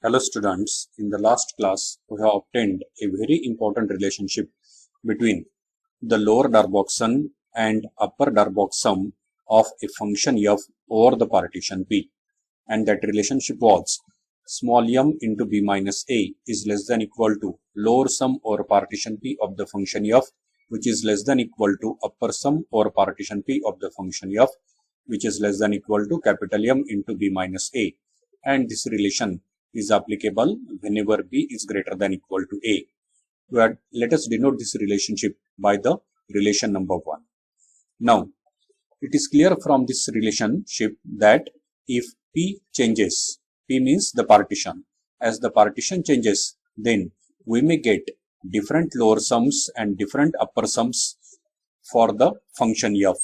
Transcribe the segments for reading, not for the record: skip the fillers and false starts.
Hello students, in the last class we have obtained a very important relationship between the lower Darboux sum and upper Darboux sum of a function f over the partition P, and that relationship was small m into b minus a is less than equal to lower sum over partition P of the function f, which is less than equal to upper sum over partition P of the function f, which is less than equal to capital M into b minus a, and this relation is applicable whenever b is greater than equal to a. Let us denote this relationship by the relation number 1. Now, it is clear from this relationship that if p changes, p means the partition, as the partition changes, then we may get different lower sums and different upper sums for the function f.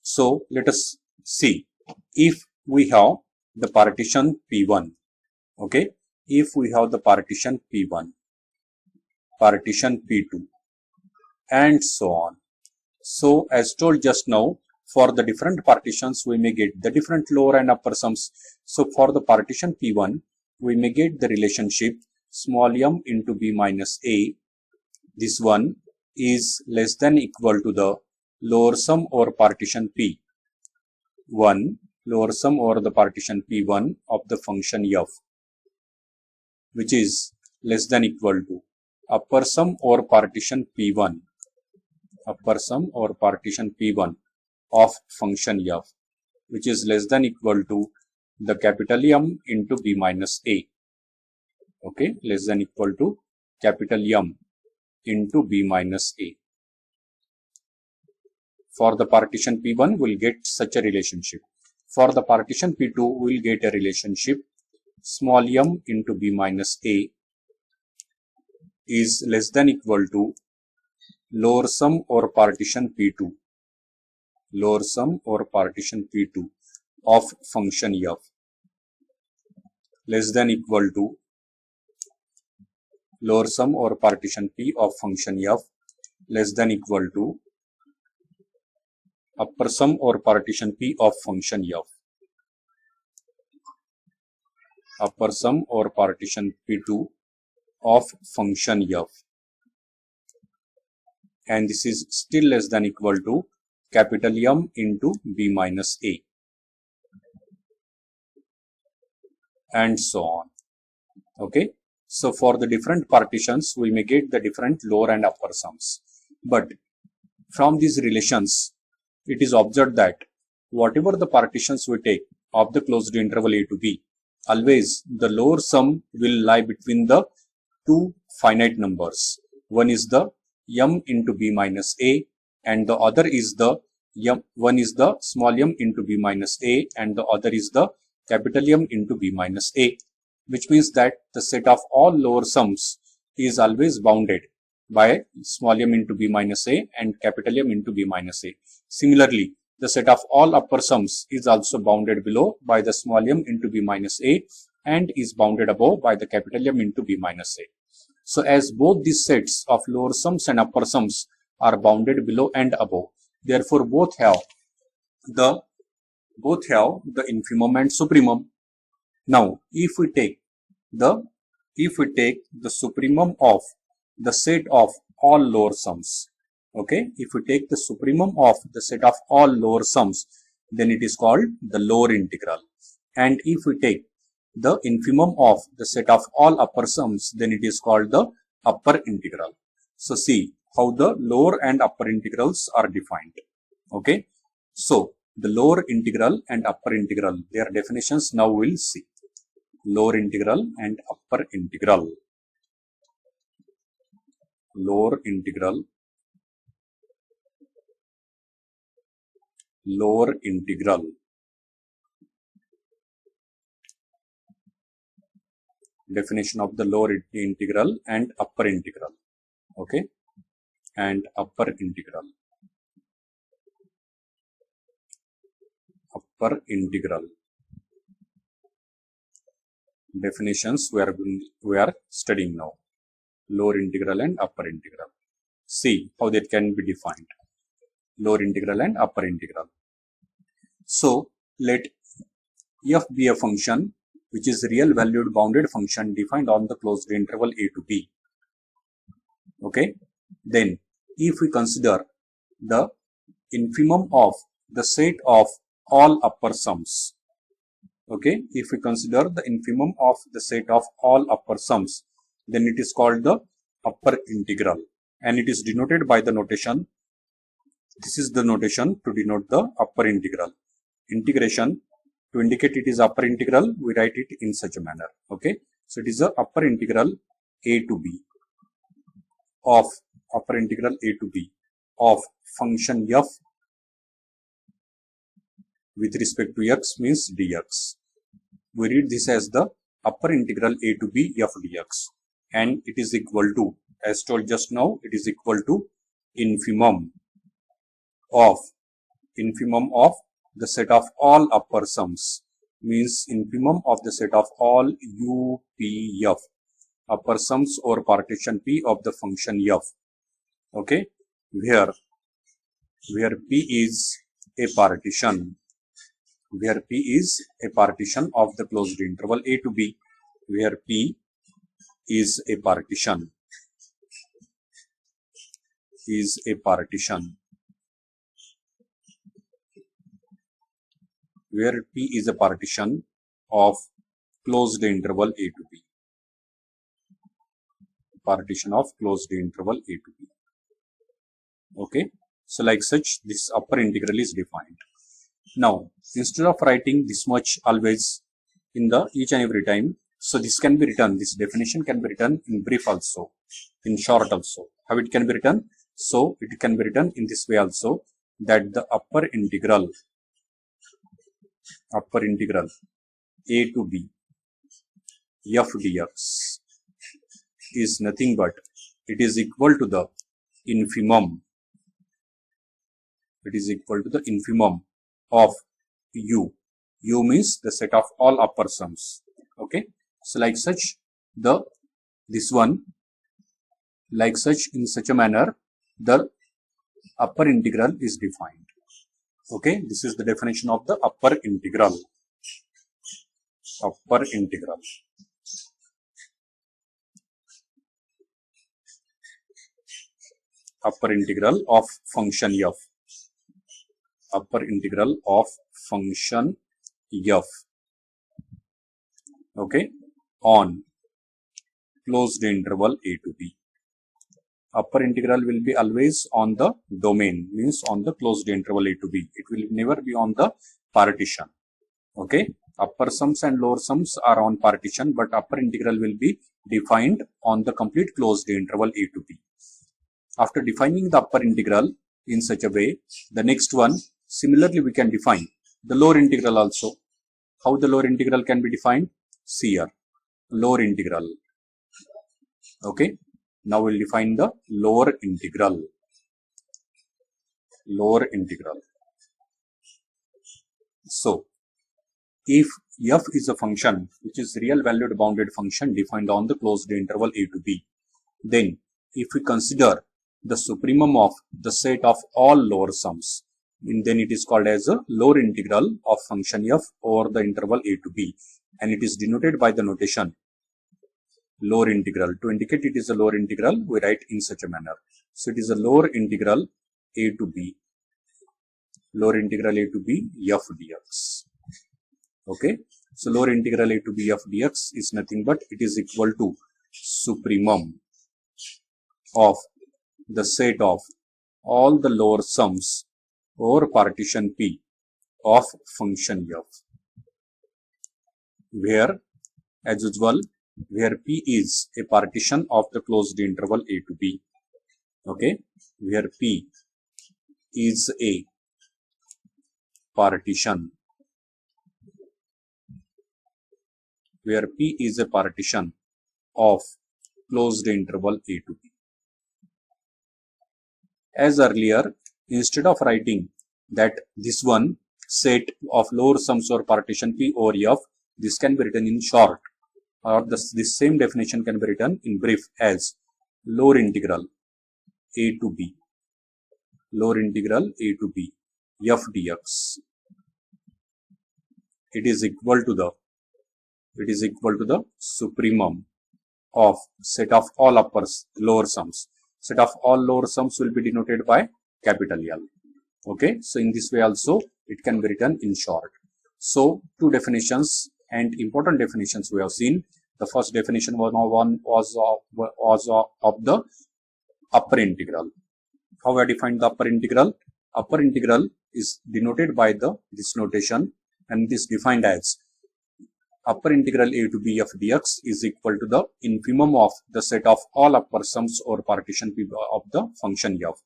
So, let us see. If we have the partition p1, okay, if we have the partition p1, partition p2, and so on. So as told just now, for the different partitions we may get the different lower and upper sums. So for the partition p1 we may get the relationship small m into b minus a. This one is less than equal to the lower sum over partition p1, lower sum over the partition p1 of the function f, which is less than equal to upper sum over partition p1, upper sum over partition p1 of function f, which is less than equal to the capital M into b minus a. Okay, less than equal to capital M into b minus a. For the partition p1 we'll get such a relationship. For the partition p2 we'll get a relationship small m into b minus a is less than equal to lower sum over partition p2, lower sum over partition p2 of function f, less than equal to lower sum over partition p of function f, less than equal to upper sum over partition p of function f, upper sum over partition p2 of function f, and this is still less than equal to capital M into b minus a, and so on. Okay, so for the different partitions we may get the different lower and upper sums, but from these relations it is observed that whatever the partitions we take of the closed interval a to b, always the lower sum will lie between the two finite numbers. One is the m into b minus a, and the other is the one is the small m into b minus a, and the other is the capital M into b minus a, which means that the set of all lower sums is always bounded by small m into b minus a and capital M into b minus a. Similarly, the set of all upper sums is also bounded below by the small m into b minus a and is bounded above by the capital M into b minus a. So as both these sets of lower sums and upper sums are bounded below and above, therefore both have the infimum and supremum. Now if we take the supremum of the set of all lower sums, okay, if we take the supremum of the set of all lower sums, then it is called the lower integral, and if we take the infimum of the set of all upper sums, then it is called the upper integral. So see how the lower and upper integrals are defined. Okay, so the lower integral and upper integral, their definitions now we'll see. Lower integral and upper integral. Lower integral, lower integral. Definition of the lower integral and upper integral. Okay, and upper integral. Upper integral. Definitions we are studying now. Lower integral and upper integral. See how that can be defined. Lower integral and upper integral. So let f be a function which is real valued bounded function defined on the closed interval a to b. Okay, then if we consider the infimum of the set of all upper sums, okay, if we consider the infimum of the set of all upper sums, then it is called the upper integral, and it is denoted by the notation. This is the notation to denote the upper integral. Integration, to indicate it is upper integral, we write it in such a manner. Okay, so it is the upper integral a to b of function f with respect to x means dx. We read this as the upper integral a to b f dx, and it is equal to, as told just now, it is equal to infimum of the set of all upper sums, means infimum of the set of all UPF, upper sums or partition P of the function f. Okay, where P is a partition, of the closed interval a to b, where P is a partition, where P is a partition of closed interval a to b, Okay, so like such, this upper integral is defined. Now, instead of writing this much always in the each and every time, so this can be written, this definition can be written in brief also, in short also. How it can be written? So it can be written in this way also, that the upper integral a to b f dx is nothing but, it is equal to the infimum, of u. U means the set of all upper sums. Okay, so like such, in such a manner, the upper integral is defined. Okay, this is the definition of the upper integral. Upper integral of function f. Okay, on closed interval a to b. Upper integral will be always on the domain, means on the closed interval a to b. It will never be on the partition. Okay, upper sums and lower sums are on partition, but upper integral will be defined on the complete closed interval a to b. After defining the upper integral in such a way, the next one, similarly we can define the lower integral also. How the lower integral can be defined? See here, lower integral. Okay, now we'll define the lower integral. So, if f is a function which is real valued bounded function defined on the closed interval a to b, then if we consider the supremum of the set of all lower sums, then it is called as a lower integral of function f over the interval a to b, and it is denoted by the notation lower integral. To indicate it is a lower integral, we write in such a manner. So it is a lower integral a to b f dx. Okay, so lower integral a to b f dx is nothing but, it is equal to supremum of the set of all the lower sums over partition P of function f, where, as usual, where P is a partition of the closed interval a to b. Okay, where P is a partition, of closed interval a to b. As earlier, instead of writing that this one set of lower sums or partition P over f, this can be written in short, or this same definition can be written in brief as lower integral a to b f dx. It is equal to the it is equal to the supremum of set of all lower sums. Set of all lower sums will be denoted by capital L. Okay, so in this way also it can be written in short. So two definitions and important definitions we have seen. The first definition was of the upper integral. How we defined the upper integral? Upper integral is denoted by this notation, and this defined as upper integral a to b of dx is equal to the infimum of the set of all upper sums or partition p of the function f.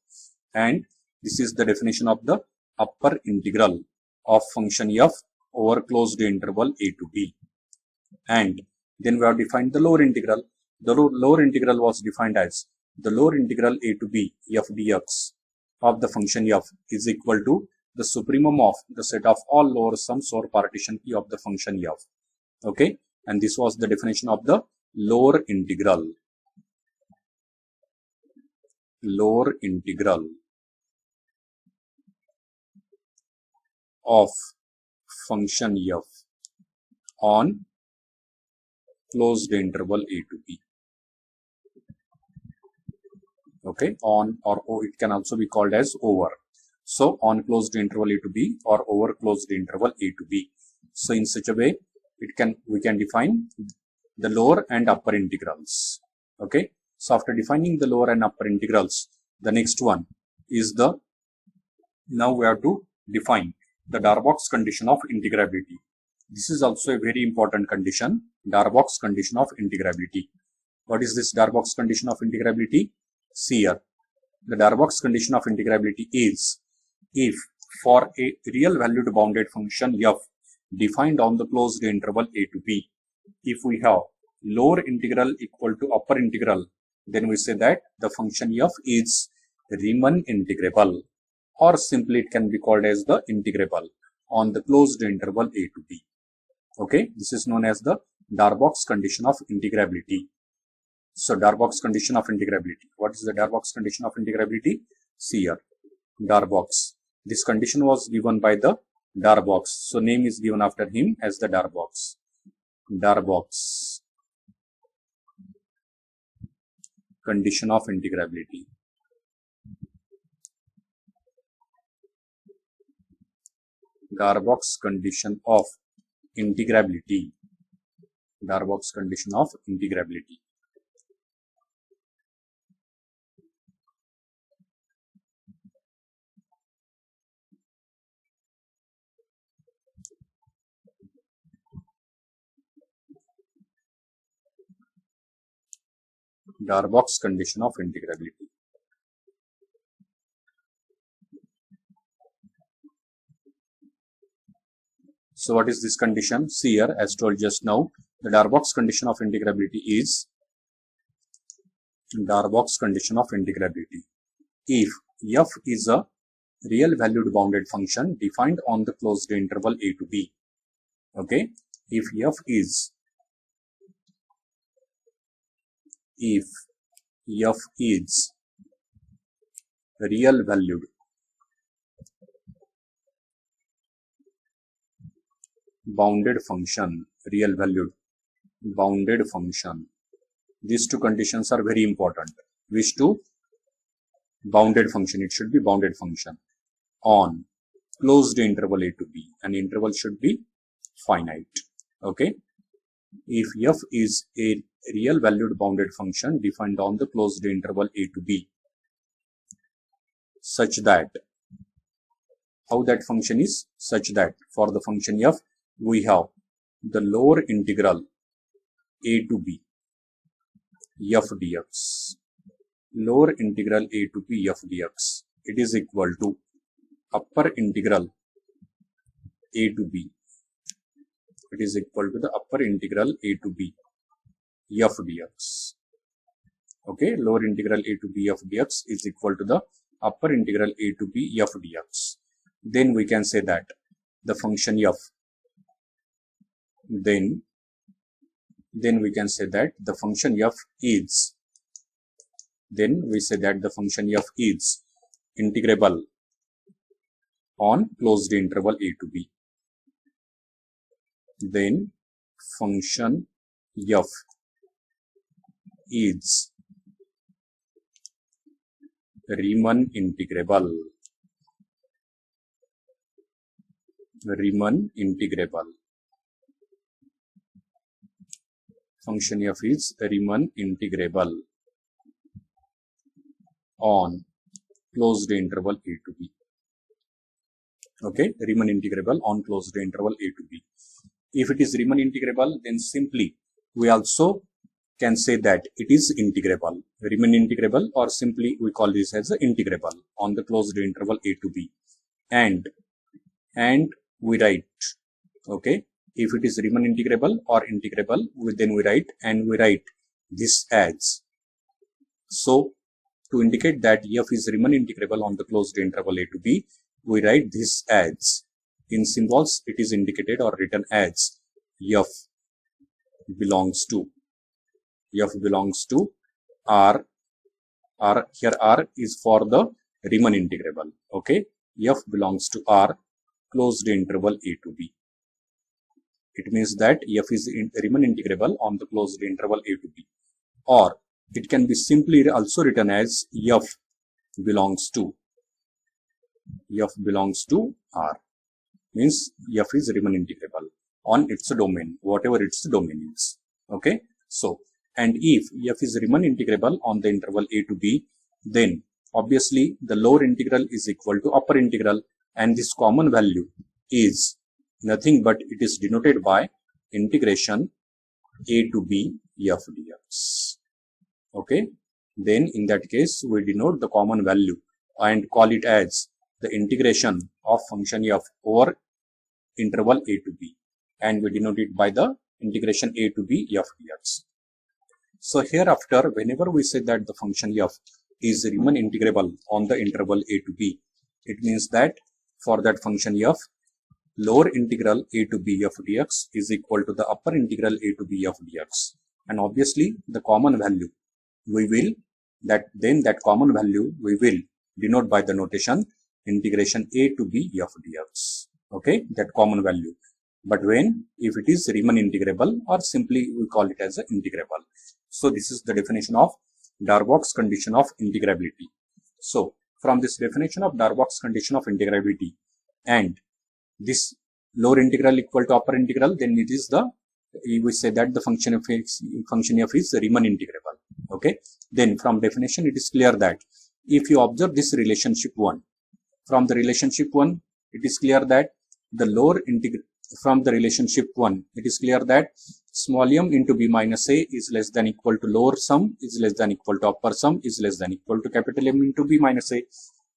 And this is the definition of the upper integral of function f over closed interval a to b. And then we have defined the lower integral. The lower integral was defined as the lower integral a to b f dx of the function f is equal to the supremum of the set of all lower sums or partition p of the function f. Okay, and this was the definition of the lower integral. Lower integral of function f on closed interval a to b. Okay, on or it can also be called as over. So on closed interval a to b or over closed interval a to b. So in such a way we can define the lower and upper integrals. Okay, so after defining the lower and upper integrals, the next one is now we have to define the Darboux condition of integrability. This is also a very important condition, Darboux condition of integrability. What is this Darboux condition of integrability? See here, the Darboux condition of integrability is if for a real valued bounded function f defined on the closed interval a to b, if we have lower integral equal to upper integral, then we say that the function f is Riemann integrable, or simply it can be called as the integrable on the closed interval a to b. Okay, this is known as the Darboux condition of integrability. So Darboux condition of integrability. What is the Darboux condition of integrability? See here, Darboux. This condition was given by the Darboux. So name is given after him as the Darboux. Darboux condition of integrability. Darboux condition of integrability. Darboux condition of integrability. Darboux condition of integrability. So what is this condition? See here, as told just now, the Darboux condition of integrability is Darboux condition of integrability. If f is a real valued bounded function defined on the closed interval a to b. Okay, if f is real valued bounded function, real valued bounded function. These two conditions are very important. Which two? Bounded function. It should be bounded function on closed interval a to b. An interval should be finite. Okay. If f is a real valued bounded function defined on the closed interval a to b, such that, how that function is? Such that for the function f, we have the lower integral a to b f dx. Lower integral a to b f dx. It is equal to upper integral a to b. It is equal to the upper integral a to b f dx. Okay, lower integral a to b f dx is equal to the upper integral a to b f dx. Then we can say that the function f, then we can say that the function f is, integrable on closed interval a to b. Then function f is Riemann integrable. Function f is Riemann integrable on closed interval a to b. Okay, Riemann integrable on closed interval a to b. If it is Riemann integrable, then simply we also can say that it is integrable, Riemann integrable, or simply we call this as a integrable on the closed interval a to b. And we write, okay, if it is Riemann integrable or integrable, then we write this as. So to indicate that f is Riemann integrable on the closed interval a to b, we write this as. In symbols, it is indicated or written as f belongs to R. Here R is for the Riemann integrable. Okay, f belongs to R closed interval a to b. It means that f is Riemann integrable on the closed interval a to b. Or it can be simply also written as f belongs to R. Means f is Riemann integrable on its domain, whatever its domain is. Okay, so and if f is Riemann integrable on the interval a to b, then obviously the lower integral is equal to upper integral, and this common value is nothing but it is denoted by integration a to b f dx. Okay, then in that case we denote the common value and call it as the integration of function f over interval a to b, and we denote it by the integration a to b f dx. So hereafter, whenever we say that the function f is Riemann integrable on the interval a to b, it means that for that function f, lower integral a to b f dx is equal to the upper integral a to b f dx, and obviously the common value we will denote by the notation integration a to b f dx. Okay, that common value. But if it is Riemann integrable, or simply we call it as an integrable. So this is the definition of Darboux condition of integrability. So from this definition of Darboux condition of integrability and this lower integral equal to upper integral, then it is we say that the function f is Riemann integrable. Okay, then from definition it is clear that if you observe this relationship 1, from the relationship 1 it is clear that the lower integral, from the relationship 1 it is clear that small m into b minus a is less than equal to lower sum is less than equal to upper sum is less than equal to capital M into b minus a.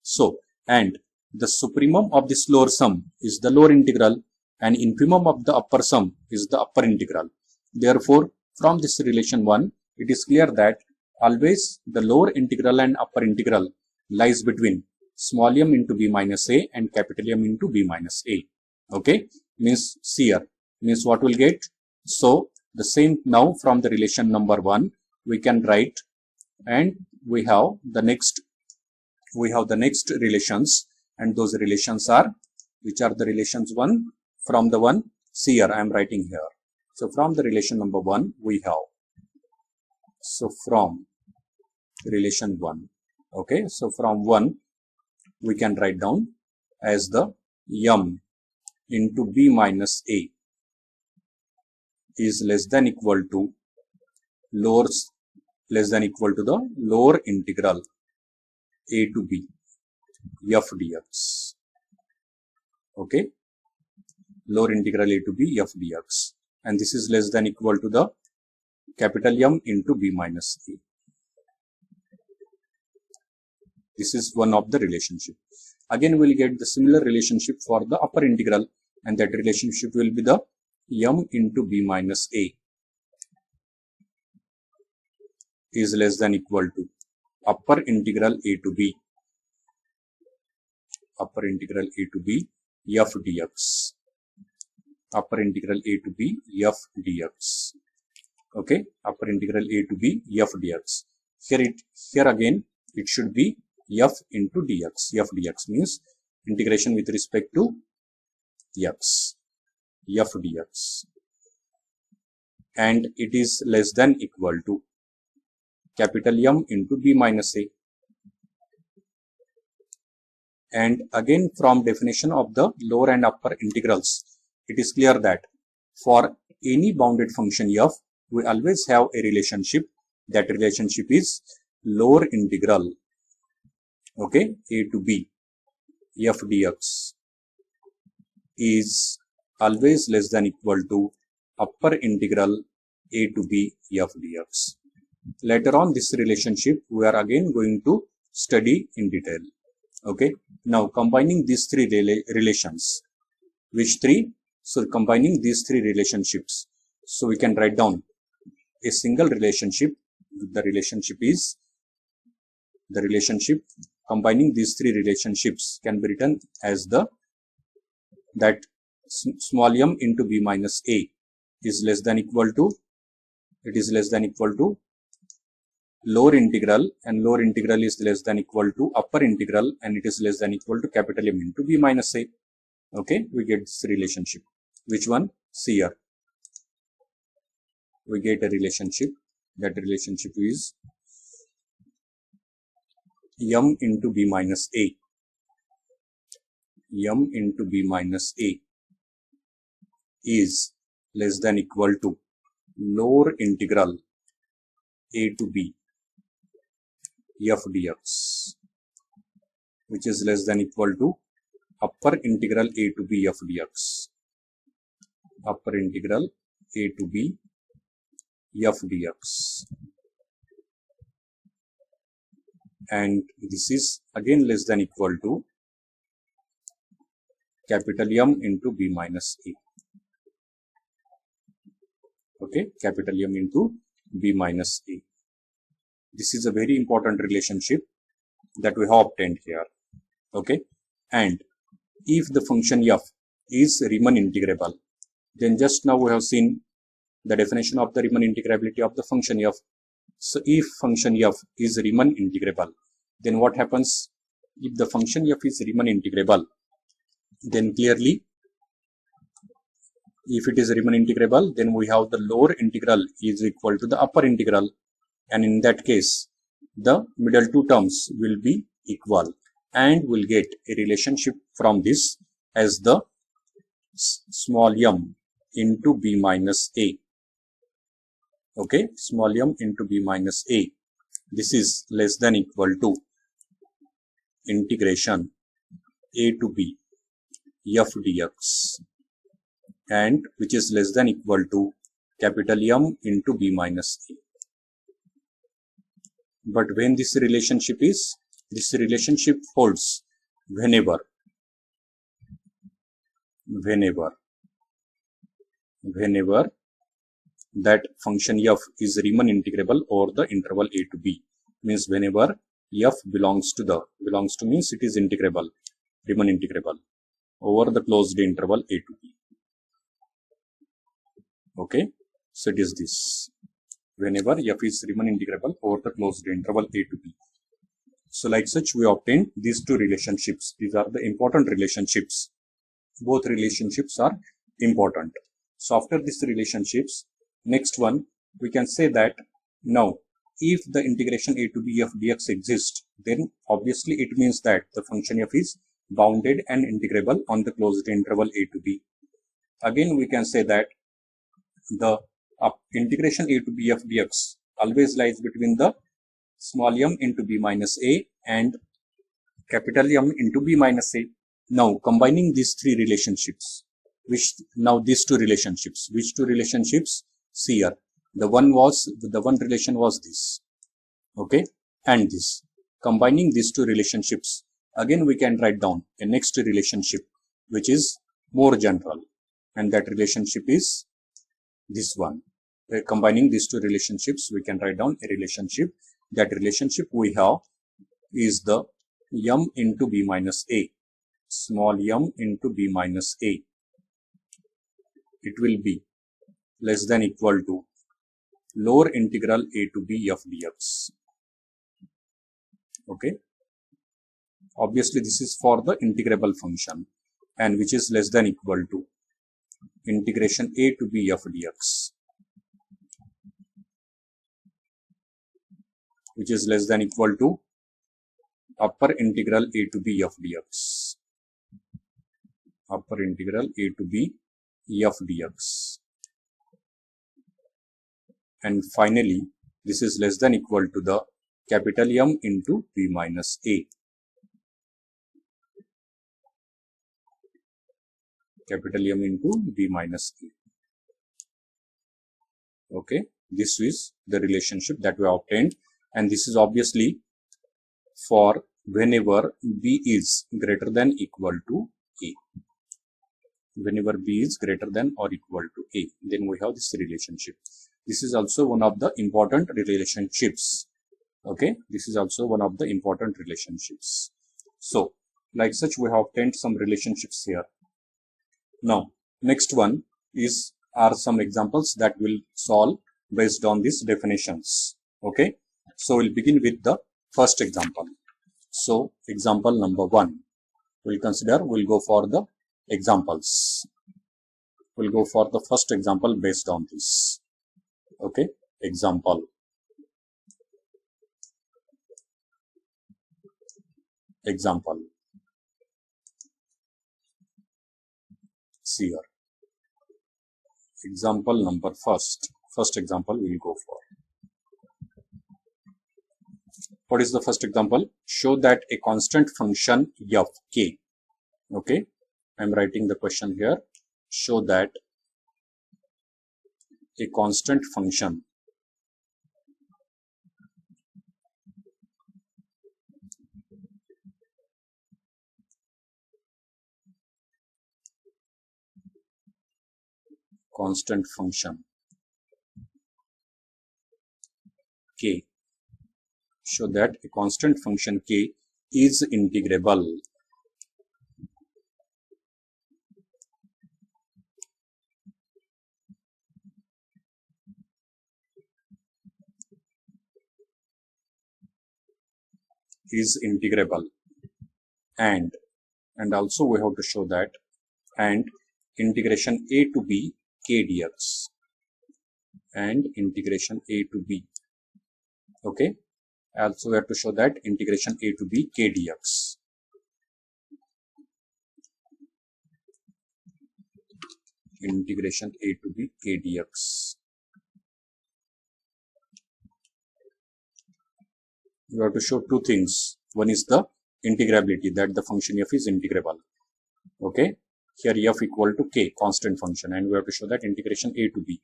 So, and the supremum of this lower sum is the lower integral and infimum of the upper sum is the upper integral. Therefore, from this relation 1, it is clear that always the lower integral and upper integral lies between small m into b minus a and capital M into b minus a. Okay, means here, means what we'll get. So the same now from the relation number 1 we can write, and we have the next relations, and those relations are, which are the relations 1 from the 1, see here I am writing here. So from the relation number 1 we have, so from relation 1, okay, so from 1 we can write down as the m into b minus a is less than equal to the lower integral a to b f dx. Okay, lower integral a to b f dx, and this is less than equal to the capital M into b minus a. This is one of the relationship. Again we will get the similar relationship for the upper integral, and that relationship will be the m into b minus a is less than equal to upper integral a to b f dx, upper integral a to b f dx. Okay, upper integral a to b f dx. Here again it should be f into dx. F dx means integration with respect to x, f dx. and it is less than equal to capital M into b minus a. And again, from definition of the lower and upper integrals, it is clear that for any bounded function f, we always have a relationship. That relationship is lower integral, okay, a to b f dx is always less than equal to upper integral a to b f dx. Later on, this relationship we are again going to study in detail. Okay, now combining these three relations, which three? So combining these three relationships, so we can write down a single relationship. The relationship is the relationship combining these three relationships can be written as that small m into b minus a is less than equal to, it is less than equal to lower integral, and lower integral is less than equal to upper integral, and it is less than equal to capital M into b minus a. Okay, we get this relationship. Which one? See here. We get a relationship. That relationship is m into b minus a. M into b minus a is less than equal to lower integral a to b f dx, which is less than equal to upper integral a to b f dx, upper integral a to b f dx, and this is again less than equal to capital M into b minus a. Okay, capital M into b minus a. This is a very important relationship that we have obtained here. Okay, and if the function f is Riemann integrable, then just now we have seen the definition of the Riemann integrability of the function f. So if function f is Riemann integrable, then what happens? If the function f is Riemann integrable, then clearly, if it is Riemann integrable, then we have the lower integral is equal to the upper integral, and in that case, the middle two terms will be equal, and we'll get a relationship from this as the small m into b minus a. Okay, small m into b minus a. This is less than equal to integration a to b f dx, and which is less than equal to capital M into b minus a. But when this relationship holds whenever that function f is Riemann integrable over the interval a to b, means whenever f belongs to means it is integrable, Riemann integrable over the closed interval a to b. Okay, so it is this, whenever f is Riemann integrable over the closed interval a to b. So like such, we obtain these two relationships. These are the important relationships. Both relationships are important. So after these relationships, next one, we can say that now if the integration a to b f dx exists, then obviously it means that the function f is bounded and integrable on the closed interval a to b. Again, we can say that the integration a to b f dx always lies between the small m into b minus a and capital M into b minus a. Now combining these three relationships, which two relationships? See here, the one relation was this, okay, and this. Combining these two relationships, again we can write down a next relationship which is more general, and that relationship is this one. Combining these two relationships, we can write down a relationship. That relationship we have is the m into b minus a, small m into b minus a. It will be less than equal to lower integral a to b f dx. Okay, obviously this is for the integrable function, and which is less than equal to integration a to b f dx. which is less than equal to upper integral a to b of dx. Upper integral a to b of dx. And finally, this is less than equal to the capital M into b minus a. Capital M into b minus a. Okay, this is the relationship that we obtained, and this is obviously for whenever b is greater than equal to a. Whenever b is greater than or equal to a, then we have this relationship. This is also one of the important relationships. Okay, this is also one of the important relationships. So, like such, we have obtained some relationships here. Now, next one are some examples that will solve based on these definitions. Okay, so we'll begin with the first example. So, example number 1. We'll go for the examples. We'll go for the first example based on this. Okay, example. See here. Example number first example we'll go for. What is the first example? Show that a constant function f k. Okay, I'm writing the question here. Show that a constant function k. Show that a constant function k is integrable. And also we have to show that and integration a to b k dx. And integration a to b. Okay, also we have to show that integration a to b k dx. Integration a to b k dx. You have to show two things. One is the integrability, that the function f is integrable. Okay, here f equal to k, constant function, and we have to show that integration a to b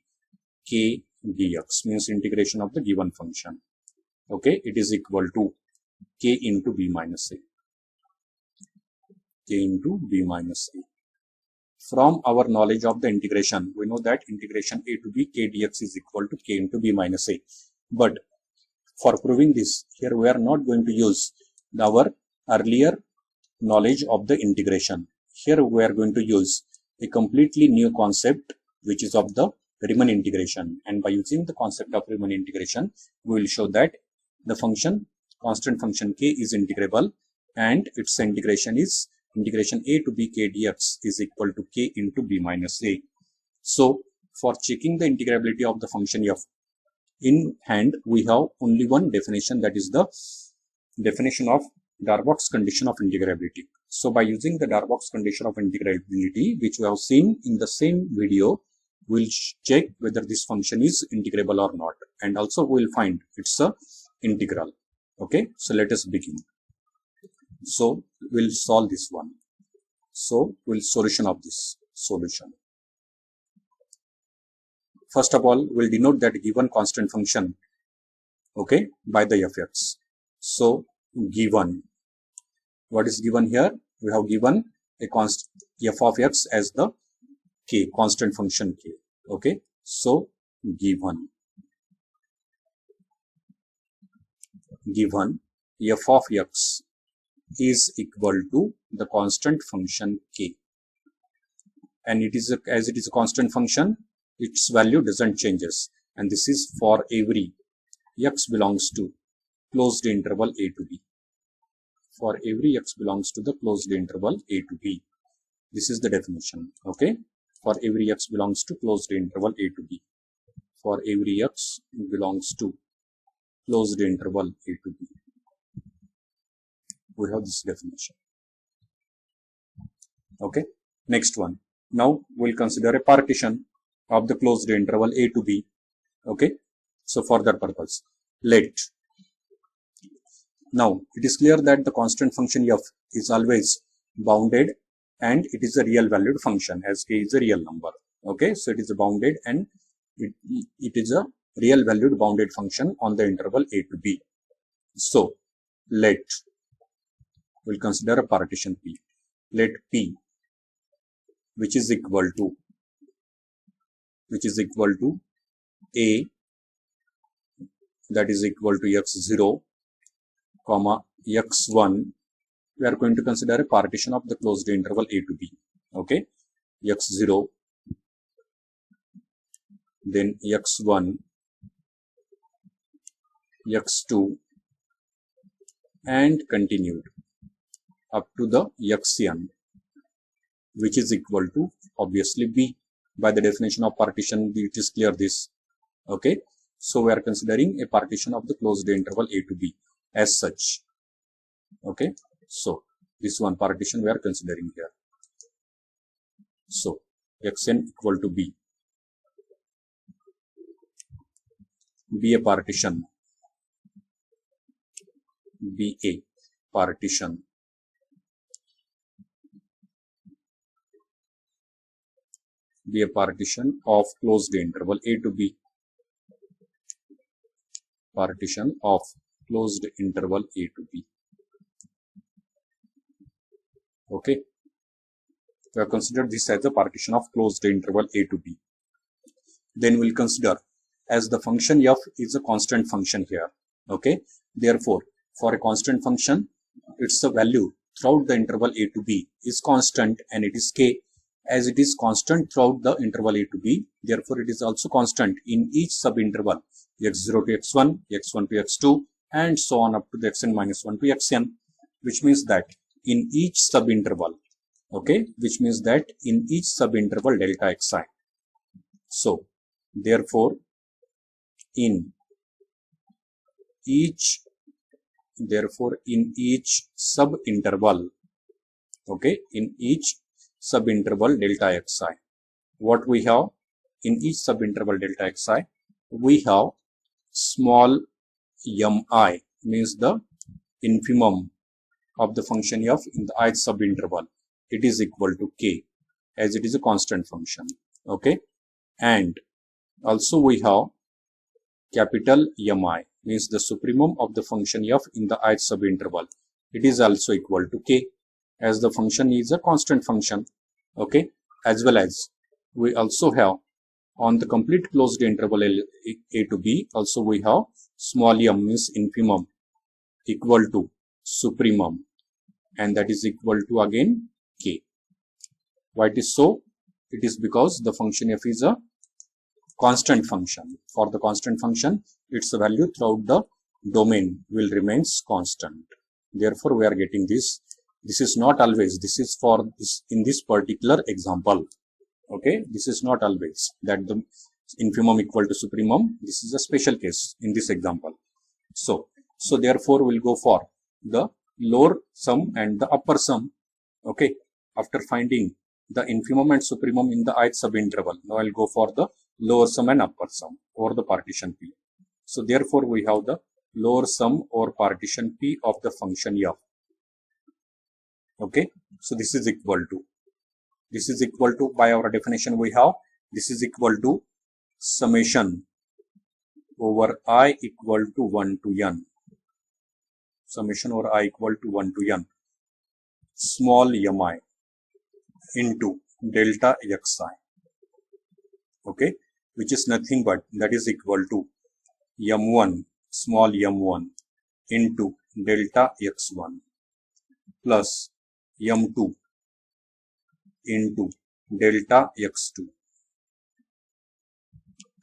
k dx means integration of the given function. Okay, it is equal to k into b minus a. K into b minus a. From our knowledge of the integration, we know that integration a to b k dx is equal to k into b minus a. But for proving this, here we are not going to use our earlier knowledge of the integration. Here we are going to use a completely new concept, which is of the Riemann integration. And by using the concept of Riemann integration, we will show that the constant function k is integrable, and its integration is integration a to b k dx is equal to k into b minus a. So, for checking the integrability of the function f, in hand we have only one definition, that is the definition of Darboux condition of integrability. So by using the Darboux condition of integrability, which we have seen in the same video, we'll check whether this function is integrable or not, and also we'll find it's a integral. Okay, so let us begin. So we'll solve this one. So we'll solution of this solution. First of all, we'll denote that given constant function, okay, by the fx. So given, what is given here? We have given a constant f of x as the k, constant function k. Okay, so given f of x is equal to the constant function k, and as it is a constant function, its value doesn't changes, and this is for every x belongs to closed interval a to b. For every x belongs to the closed interval a to b. This is the definition. Okay, for every x belongs to closed interval a to b. For every x belongs to closed interval a to b. We have this definition. Okay, next one. Now we'll consider a partition of the closed interval a to b. Okay, so for that purpose, now it is clear that the constant function f is always bounded and it is a real valued function as k is a real number. Okay, so it is a bounded and it is a real valued bounded function on the interval a to b. So we'll consider a partition p. Let p, which is equal to a, that is equal to x0 comma x1. We are going to consider a partition of the closed interval a to b. Okay, x0, then x1, x2, and continued up to the xn, which is equal to obviously b. By the definition of partition, it is clear this. Okay, so we are considering a partition of the closed interval a to b as such. Okay, so this one partition we are considering here. So xn equal to b. Be a partition, be a partition of closed interval a to b. Partition of closed interval a to b. Okay, we have considered this as a partition of closed interval a to b. Then we'll consider as the function f is a constant function here. Okay, therefore for a constant function, its value throughout the interval a to b is constant and it is k. As it is constant throughout the interval a to b, therefore it is also constant in each subinterval x0 to x1, x1 to x2, and so on up to the xn minus 1 to xn, which means that in each subinterval, okay, delta xi. So therefore in each subinterval, okay, in each subinterval delta xi, what we have in each subinterval delta xi, we have small mi, means the infimum of the function f in the ith subinterval. It is equal to k, as it is a constant function. Okay, and also we have capital Mi, means the supremum of the function f in the ith subinterval. It is also equal to k, as the function is a constant function. Okay, as well as we also have on the complete closed interval a to b, also we have small m, means infimum, equal to supremum, and that is equal to again k. Why it is so? It is because the function f is a constant function. For the constant function, its value throughout the domain will remains constant. Therefore we are getting this. This is not always, this is for this in this particular example. Okay, this is not always that the infimum equal to supremum. This is a special case in this example. So therefore we'll go for the lower sum and the upper sum. Okay, after finding the infimum and supremum in the ith subinterval, now I'll go for the lower sum and upper sum over the partition p. So therefore we have the lower sum or partition p of the function f. Okay, so this is equal to, by our definition we have, this is equal to summation over I equal to 1 to n, summation over I equal to 1 to n, small mi into delta xi. Okay, which is nothing but that is equal to m1, small m1 into delta x1 plus m2 into delta x2,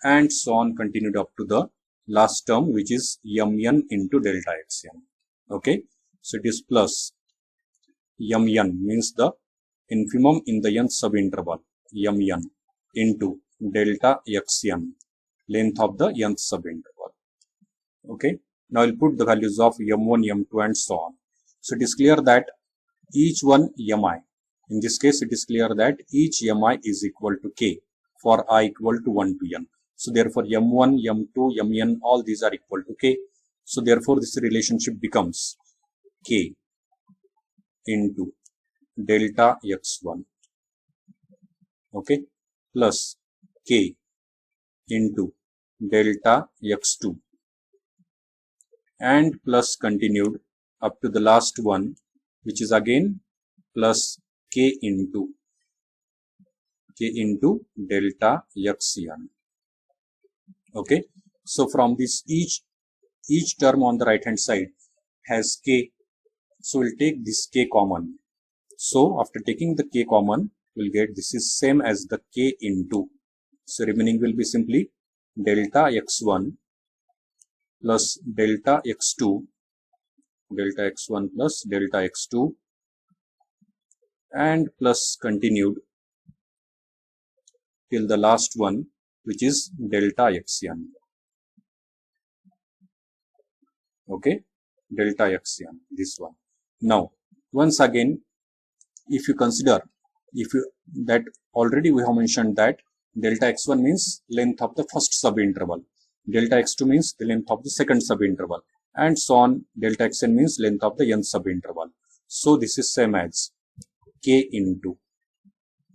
and so on continued up to the last term, which is mn into delta xn. Okay, so it is plus mn, means the infimum in the nth subinterval, mn into delta xn, length of the nth subinterval. Okay, Now I'll put the values of m1, m2 and so on. So it is clear that each one mi, in this case it is clear that each mi is equal to k for I equal to 1 to n. So therefore m1, m2, mn, all these are equal to k. So therefore this relationship becomes k into delta x1, okay, plus k into delta x2 and plus continued up to the last one, which is again plus k into delta xn. Okay, so from this each term on the right hand side has k, so we'll take this k common. So after taking the k common, we'll get this is same as the k into, so remaining will be simply delta x1 plus delta x2, delta x1 plus delta x2 and plus continued till the last one, which is delta xn. Okay, delta xn, this one. Now once again, if you consider, that already we have mentioned that delta x1 means length of the first subinterval, delta x2 means the length of the second subinterval, and so on. Delta xn means length of the nth subinterval. So this is same as k into,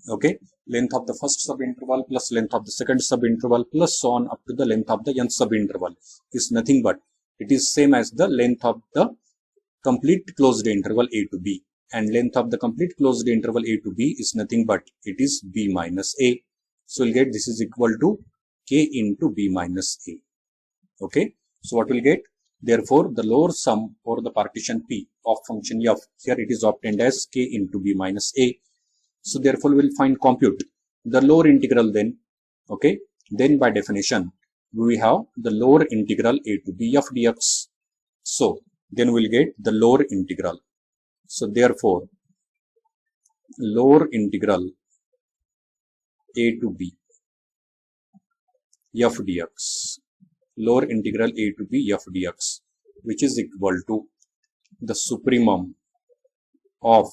okay, length of the first subinterval plus length of the second subinterval plus so on up to the length of the nth subinterval is nothing but it is same as the length of the complete closed interval a to b, and length of the complete closed interval a to b is nothing but it is b minus a. So we'll get this is equal to k into b minus a. Okay, so what we'll get? Therefore, the lower sum or the partition P of function f, here it is obtained as k into b minus a. So therefore, we'll compute the lower integral then. Okay, then by definition, we have the lower integral a to b of dx. So then we'll get the lower integral. So therefore, lower integral a to b f dx, lower integral a to b f dx, which is equal to the supremum of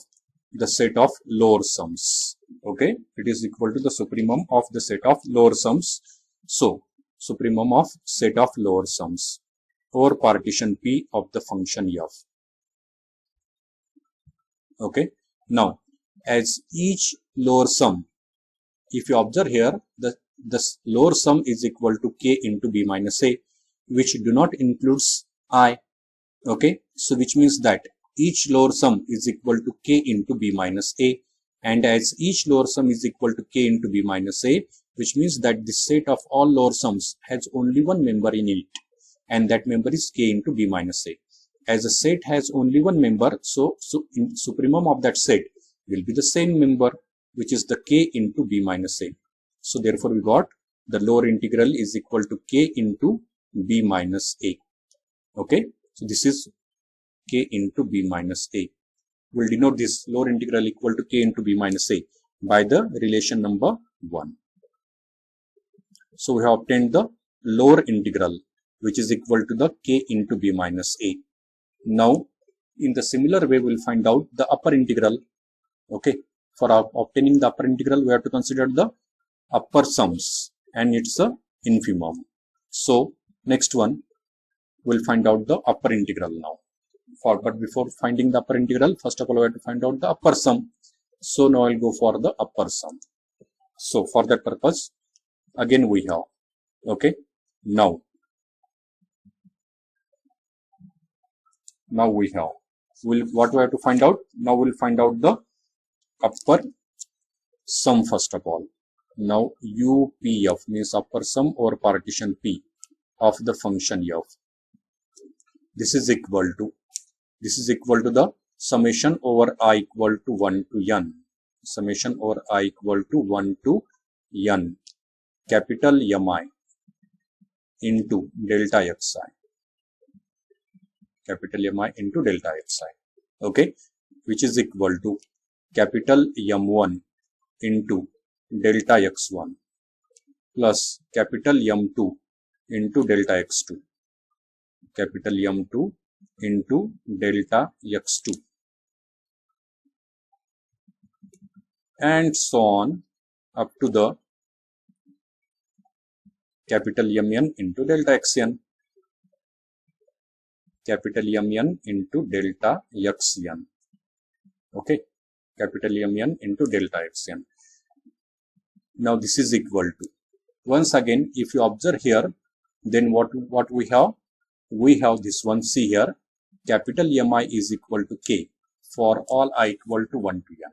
the set of lower sums. Okay, it is equal to the supremum of the set of lower sums. So supremum of set of lower sums over partition P of the function f. Okay, now as each lower sum, if you observe here, the lower sum is equal to k into b minus a, which do not includes I. Okay, so which means that each lower sum is equal to k into b minus a, and as each lower sum is equal to k into b minus a, which means that this set of all lower sums has only one member in it, and that member is k into b minus a. As a set has only one member, so in supremum of that set will be the same member, which is the k into b minus a. So therefore we got the lower integral is equal to k into b minus a. Okay, so this is k into b minus a. We'll denote this lower integral equal to k into b minus a by the relation number 1. So we have obtained the lower integral, which is equal to the k into b minus a. Now in the similar way we'll find out the upper integral. Okay, for obtaining the upper integral we have to consider the upper sums and it's a infimum. So next one we'll find out the upper integral now. But before finding the upper integral, first of all we have to find out the upper sum. So now I'll go for the upper sum. So for that purpose again we have, okay, now we have, what we have to find out? Now we'll find out the upper sum first of all. Now UPF means upper sum over partition P of the function f. This is equal to the summation over I equal to 1 to n. Summation over I equal to 1 to n capital Mi into delta xi. Capital Mi into delta xi. Okay, which is equal to capital M1 into delta x1 plus capital M2 into delta x2. capital M2 into delta x2, and so on up to the capital Mn into delta xn, capital Mn into delta xn. Okay, capital Mn into delta xn. Now this is equal to, once again, if you observe here, then what we have? We have this one. See here, capital Mi is equal to k for all I equal to 1 to n.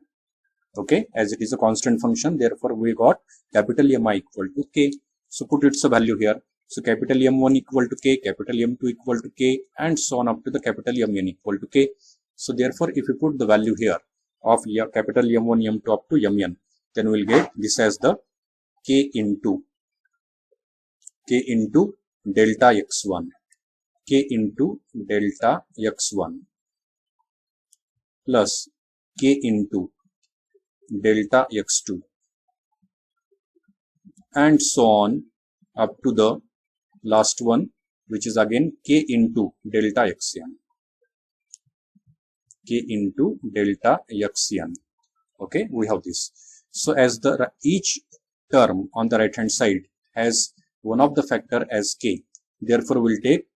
Okay, as it is a constant function, therefore we got capital Mi equal to k. So put its value here. So capital M1 equal to k, capital M2 equal to k, and so on up to the capital Mn equal to k. So therefore, if you put the value here of capital M1, M2 up to Mn, then we'll get this as the k into delta x1, k into delta x1 plus k into delta x2, and so on up to the last one, which is again k into delta xn, k into delta xn. Okay, we have this. So as the each term on the right hand side has one of the factor as k, therefore we'll take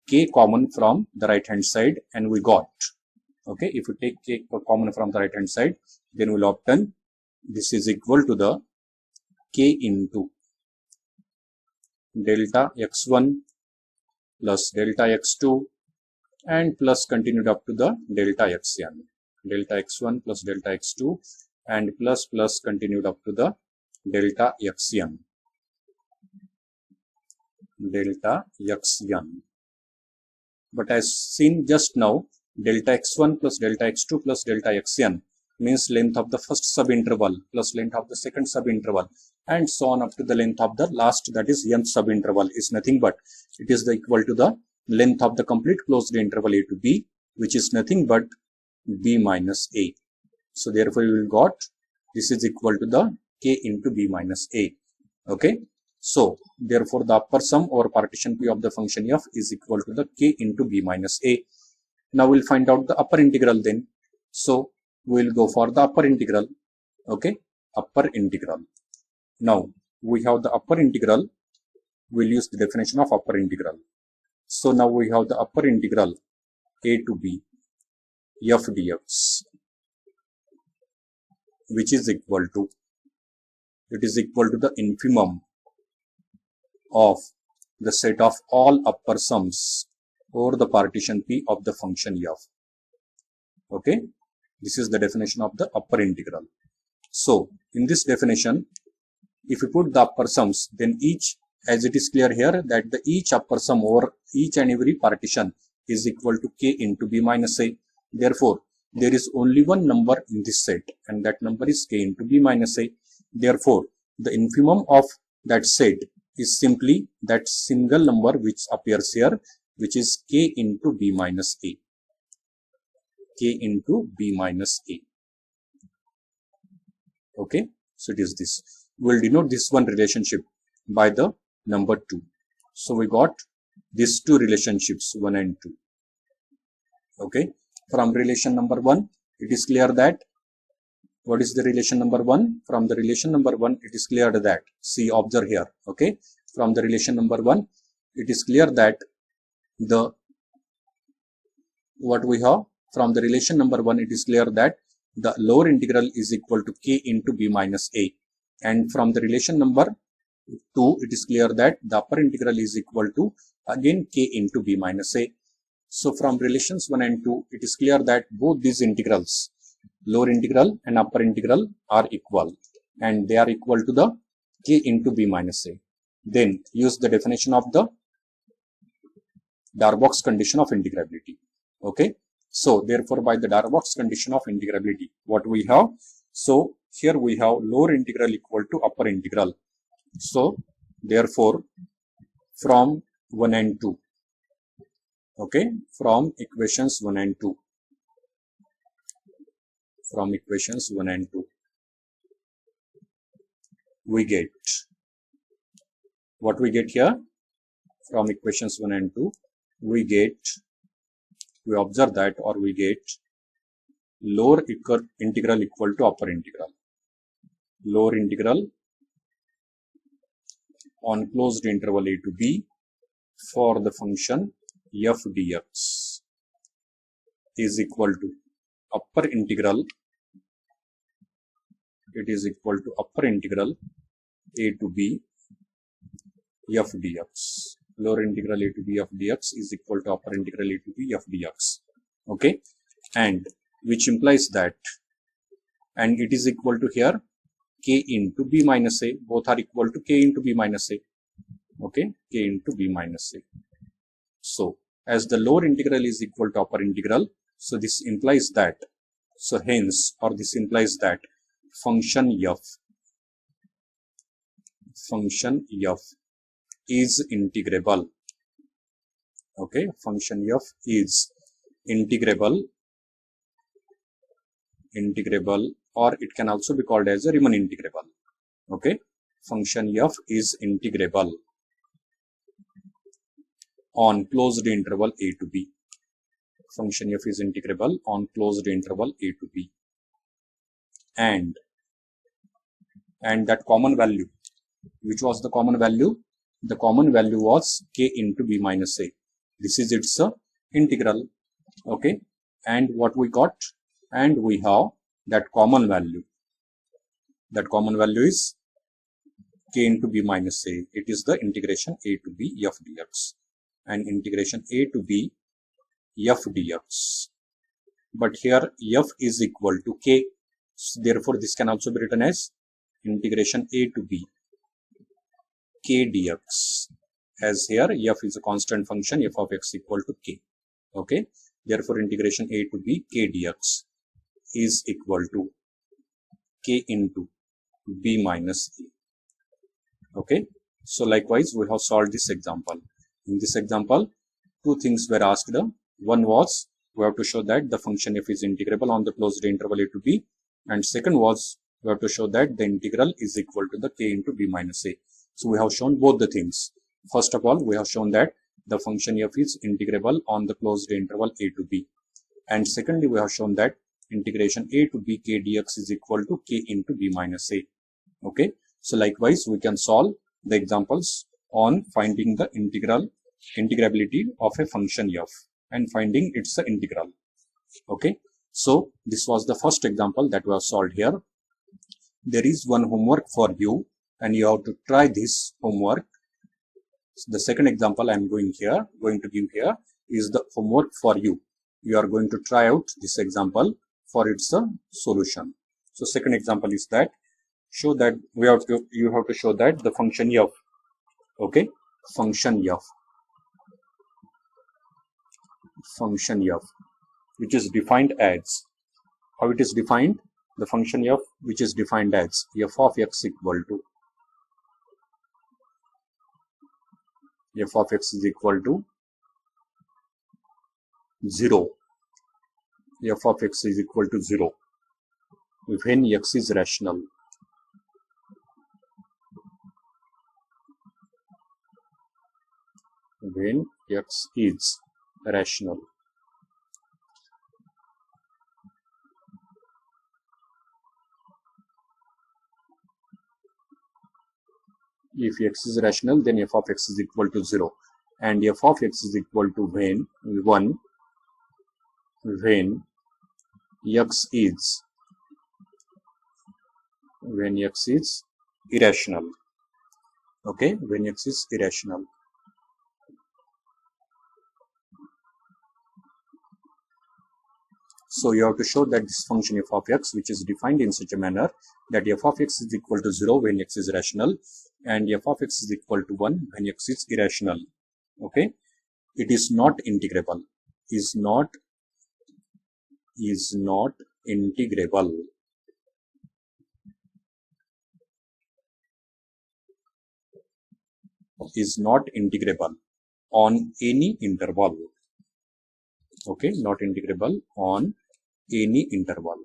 k common from the right hand side, and we got, okay, if you take k common from the right hand side, then we'll obtain this is equal to the k into delta x1 plus delta x2 and plus continued up to the delta xn, delta x1 plus delta x2 and plus continued up to the delta xn, delta xn. But as seen just now, delta x1 plus delta x2 plus delta xn means length of the first subinterval plus length of the second subinterval, and so on up to the length of the last, that is nth subinterval, is nothing but it is the equal to the length of the complete closed interval a to b, which is nothing but b minus a. So therefore we will got this is equal to the k into b minus a. Okay, so therefore the upper sum over partition p of the function f is equal to the k into b minus a. Now we'll find out the upper integral then. So we'll go for the upper integral. Okay, upper integral. Now we have the upper integral. We'll use the definition of upper integral. So now we have the upper integral a to b f dx, which is equal to, it is equal to the infimum of the set of all upper sums over the partition p of the function f. Okay, this is the definition of the upper integral. So in this definition, if you put the upper sums, then each, as it is clear here that the each upper sum over each and every partition is equal to k into b minus a. Therefore there is only one number in this set, and that number is k into b minus a. Therefore the infimum of that set is simply that single number which appears here, which is k into b minus a, k into b minus a. Okay, so it is this. We'll denote this one relationship by the number 2. So we got these two relationships, 1 and 2. Okay, from relation number 1, it is clear that, what is the relation number 1? From the relation number 1, it is clear that, see, observe here. Okay, from the relation number 1, it is clear that the, what we have from the relation number 1, it is clear that the lower integral is equal to k into b minus a, and from the relation number 2, it is clear that the upper integral is equal to again k into b minus a. So from relations 1 and 2, it is clear that both these integrals, lower integral and upper integral, are equal, and they are equal to the k into b minus a. Then use the definition of the Darboux condition of integrability. Okay, so therefore by the Darboux condition of integrability, what we have? So here we have lower integral equal to upper integral. So therefore from 1 and 2, okay, from equations 1 and 2, from equations 1 and 2, we get, what we get here from equations 1 and 2, we observe that, or we get lower integral equal to upper integral. Lower integral on closed interval a to b for the function f dx is equal to upper integral, it is equal to upper integral a to b f dx. Lower integral a to b f dx is equal to upper integral a to b f dx. Okay, and which implies that, and it is equal to here k into b minus a, both are equal to k into b minus a. Okay, k into b minus a. So as the lower integral is equal to upper integral, so this implies that, so hence, or this implies that function f is integrable. Okay, function f is integrable, or it can also be called as a Riemann integrable. Okay, function f is integrable on closed interval a to b. Function f is integrable on closed interval a to b, and that common value, which was the common value? The common value was k into b minus a. This is its integral. Okay, and what we got, and we have that common value. That common value is k into b minus a. It is the integration a to b f dx, and integration a to b f dx. But here f is equal to k, so therefore this can also be written as integration a to b k dx, as here f is a constant function, f of x equal to k. Okay, therefore integration a to b k dx is equal to k into b minus a. Okay, so likewise we have solved this example. In this example, two things were asked. One was, we have to show that the function f is integrable on the closed interval a to b, and second was, we have to show that the integral is equal to the k into b minus a. So we have shown both the things. First of all, we have shown that the function f is integrable on the closed interval a to b, and secondly we have shown that integration a to b k dx is equal to k into b minus a. Okay, so likewise we can solve the examples on finding the integrability of a function f and finding its integral. Okay, so this was the first example that we have solved here. There is one homework for you, and you have to try this homework. So the second example I am going to give here is the homework for you. You are going to try out this example for its solution. So second example is that, show that you have to show that the function f, okay, function f which is defined as, how it is defined? The function f which is defined as f of x equal to, f of x is equal to 0. F of x is equal to 0 when x is rational. When x is rational. If x is rational, then f of x is equal to 0, and f of x is equal to when x is irrational. Okay, when x is irrational. So you have to show that this function f of x, which is defined in such a manner that f of x is equal to 0 when x is rational, and f of x is equal to 1 when x is irrational. Okay, it is not integrable. Is not integrable. Is not integrable on any interval. Okay, not integrable on any interval.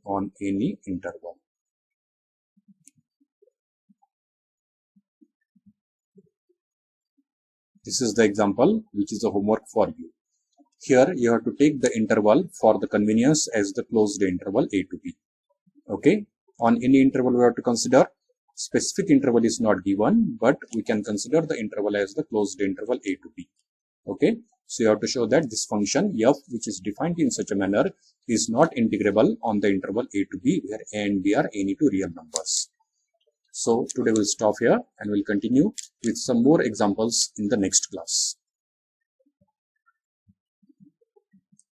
On any interval. This is the example which is a homework for you. Here you have to take the interval for the convenience as the closed interval a to b. Okay. On any interval we have to consider specific interval is not given, but we can consider the interval as the closed interval a to b. Okay. So you have to show that this function f, which is defined in such a manner, is not integrable on the interval a to b, where a and b are any two real numbers. So today we'll stop here and we'll continue with some more examples in the next class.